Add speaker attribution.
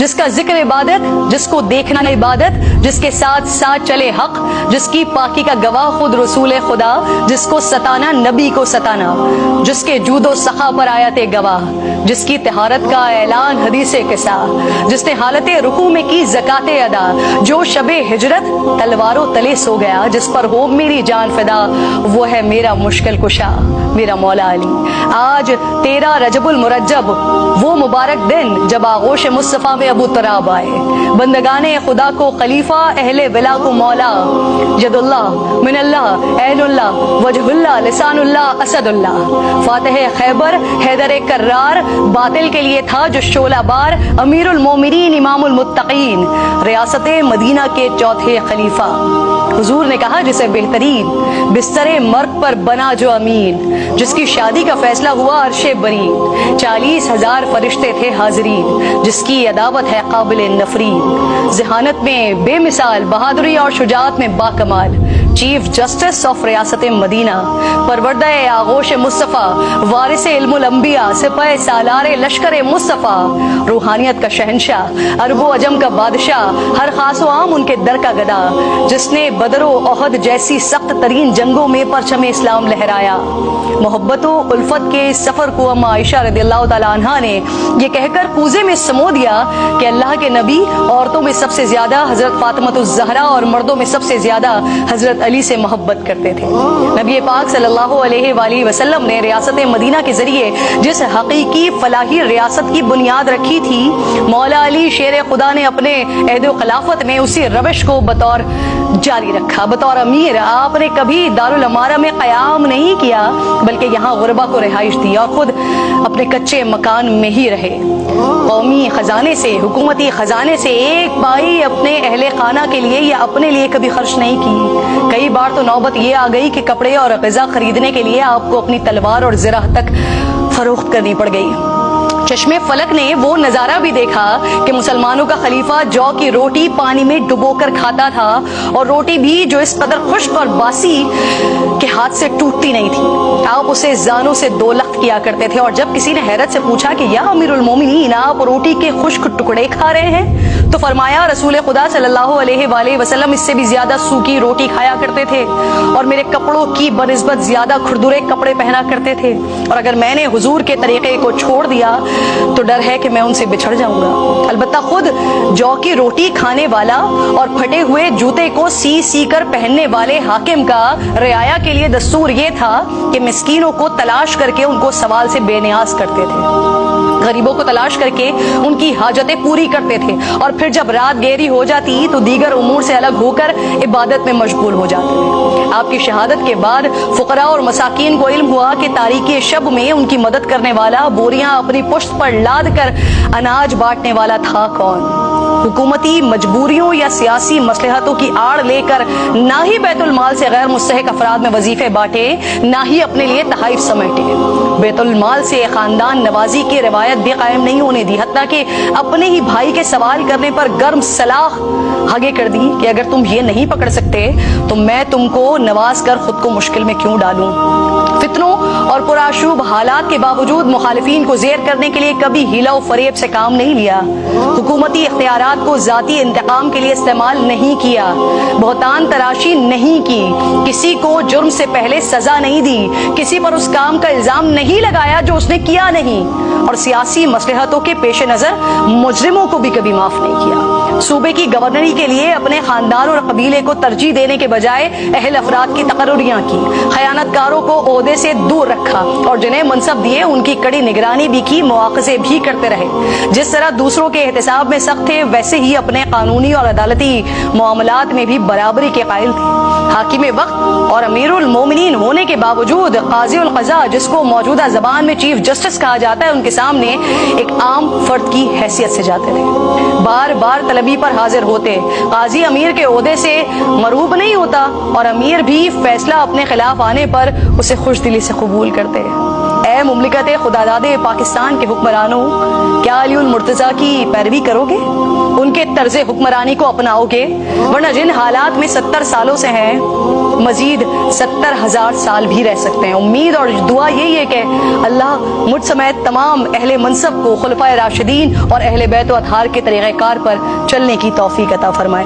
Speaker 1: جس کا ذکر عبادت، جس کو دیکھنا عبادت، جس کے ساتھ ساتھ چلے حق، جس کی پاکی کا گواہ خود رسول خدا، جس کو ستانا نبی کو ستانا، جس کے جود و سخا پر آیت گواہ، جس کی طہارت کا اعلان حدیث قصہ، جس نے حالت رکوع میں کی زکات ادا، جو شب ہجرت تلواروں تلے سو گیا، جس پر ہو میری جان فدا، وہ ہے میرا مشکل کشا میرا مولا علی۔ آج 13 رجب المرجب، وہ مبارک دن جب آغوش مصطفیٰ میں ابو تراب آئے، بندگان خدا کو خلیفہ، اہل ولا کو مولا، ید اللہ من اللہ، عین اللہ، وجہ اللہ، لسان اللہ، اسد اللہ، فاتح خیبر، حیدر کرار، باطل کے لیے تھا جو شعلہ بار، امیر المومنین، امام المتقین، ریاست مدینہ کے چوتھے خلیفہ۔ حضور نے کہا جسے بہترین بستر مرگ پر بنا جو امین، جس کی شادی کا فیصلہ ہوا عرش برین، 40,000 فرشتے تھے حاضرین، جس کی عداوت ہے قابل نفرین، ذہانت میں بے مثال، بہادری اور شجاعت میں باکمال، چیف جسٹس آف ریاست مدینہ، پروردہ آغوش مصطفیٰ، وارث علم الانبیاء، سپہ سالار لشکر مصطفیٰ، روحانیت کا شہنشاہ، عرب و عجم کا بادشاہ، ہر خاص و عام ان کے در کا گدا، جس نے بدر و احد جیسی سخت ترین جنگوں میں پرچم اسلام لہرایا۔ محبت و الفت کے اس سفر کو اما عائشہ رضی اللہ تعالیٰ عنہا نے یہ کہہ کر کوزے میں سمو دیا کہ اللہ کے نبی عورتوں میں سب سے زیادہ حضرت فاطمہ الزہرا اور مردوں میں سب سے زیادہ حضرت علی سے محبت کرتے تھے۔ نبی پاک صلی اللہ علیہ وآلہ وسلم نے ریاست مدینہ کے ذریعے جس حقیقی فلاحی ریاست کی بنیاد رکھی تھی، مولا علی شیر خدا نے اپنے عہد و خلافت میں اسی روش کو بطور جاری رکھا۔ بطور امیر آپ نے کبھی دارالامارہ میں قیام نہیں کیا، بلکہ یہاں غربا کو رہائش دی اور خود اپنے کچے مکان میں ہی رہے۔ قومی خزانے سے، حکومتی خزانے سے ایک پائی اپنے اہل خانہ کے لیے یا اپنے لیے کبھی خرچ نہیں کی۔ کئی بار تو نوبت یہ آ گئی کہ کپڑے اور غذا خریدنے کے لیے آپ کو اپنی تلوار اور زرہ تک فروخت کرنی پڑ گئی۔ چشمے فلک نے وہ نظارہ بھی دیکھا کہ مسلمانوں کا خلیفہ جو کی روٹی پانی میں ڈبو کر کھاتا تھا، اور روٹی بھی جو اس قدر خشک اور باسی کے ہاتھ سے ٹوٹتی نہیں تھی۔ آپ اسے زانوں سے دو لخت کیا کرتے تھے، اور جب کسی نے حیرت سے پوچھا کہ یا امیر المومنین آپ روٹی کے خشک ٹکڑے کھا رہے ہیں، تو فرمایا رسول خدا صلی اللہ علیہ وآلہ وسلم اس سے بھی زیادہ سوکھی روٹی کھایا کرتے تھے، اور میرے کپڑوں کی بنسبت زیادہ کھردرے کپڑے پہنا کرتے تھے، اور اگر میں نے حضور کے طریقے کو چھوڑ دیا تو ڈر ہے کہ میں ان سے بچھڑ جاؤں گا۔ البتہ خود جو کی روٹی کھانے والا اور پھٹے ہوئے جوتے کو سی سی کر پہننے والے حاکم کا رعایا کے لیے دستور یہ تھا کہ مسکینوں کو تلاش کر کے ان کو سوال سے بے نیاز کرتے تھے، غریبوں کو تلاش کر کے ان کی حاجتیں پوری کرتے تھے، اور پھر جب رات گہری ہو جاتی تو دیگر امور سے الگ ہو کر عبادت میں مشغول ہو جاتے تھے۔ آپ کی شہادت کے بعد فقراء اور مساکین کو علم ہوا کہ تاریکی شب میں ان کی مدد کرنے والا، بوریاں اپنی پشت پر لاد کر اناج بانٹنے والا تھا کون۔ حکومتی مجبوریوں یا سیاسی مصلحتوں کی آڑ لے کر نہ ہی بیت المال سے غیر مستحق افراد میں وظیفے بانٹے، نہ ہی اپنے لیے تحائف سمیٹے۔ بیت المال سے خاندان نوازی کی روایت بھی قائم نہیں ہونے دی، حتیٰ کہ اپنے ہی بھائی کے سوال کرنے پر گرم سلاخ آگے کر دی کہ اگر تم یہ نہیں پکڑ سکتے تو میں تم کو نواز کر خود کو مشکل میں کیوں ڈالوں۔ فتنوں اور پرآشوب حالات کے باوجود مخالفین کو زیر کرنے کے لیے کبھی ہیلا و فریب سے کام نہیں لیا، حکومتی اختیارات کو ذاتی انتقام کے لیے استعمال نہیں کیا، بہتان تراشی نہیں کی، کسی کو جرم سے پہلے سزا نہیں دی، کسی پر اس کام کا الزام نہیں لگایا جو اس نے کیا نہیں، اور سیاسی مصلحتوں کے پیش نظر مجرموں کو بھی کبھی معاف نہیں کیا۔ صوبے کی گورنری کے لیے اپنے خاندان اور قبیلے کو ترجیح دینے کے بجائے اہل افراد کی تقرریاں کی، خیانت کاروں کو عہدے سے دور رکھا، اور جنہیں منصب دیے ان کی کڑی نگرانی بھی کی، مواخذے بھی کرتے رہے۔ جس طرح دوسروں کے احتساب میں سخت تھے، ویسے ہی اپنے قانونی اور عدالتی معاملات میں بھی برابری کے قائل تھے۔ حاکم وقت اور امیر المومنین ہونے کے باوجود قاضی القضاء، جس کو موجودہ زبان میں چیف جسٹس کہا جاتا ہے، ان کے سامنے ایک عام فرد کی حیثیت سے جاتے تھے، بار بار طلبی پر حاضر ہوتے۔ قاضی امیر کے عہدے سے مروب نہیں ہوتا، اور امیر بھی فیصلہ اپنے خلاف آنے پر اسے خوش دلی سے قبول کرتے۔ اے مملکت خداداد پاکستان کے حکمرانوں، کیا علی المرتضیٰ کی پیروی کرو گے؟ ان کے طرز حکمرانی کو اپناؤ گے؟ ورنہ جن حالات میں 70 سالوں سے ہیں، مزید 70,000 سال بھی رہ سکتے ہیں. امید اور دعا یہی ہے کہ اللہ مجھ سمیت تمام اہل منصب کو خلفائے راشدین اور اہل بیت و اطہار کے طریقہ کار پر چلنے کی توفیق عطا فرمائے.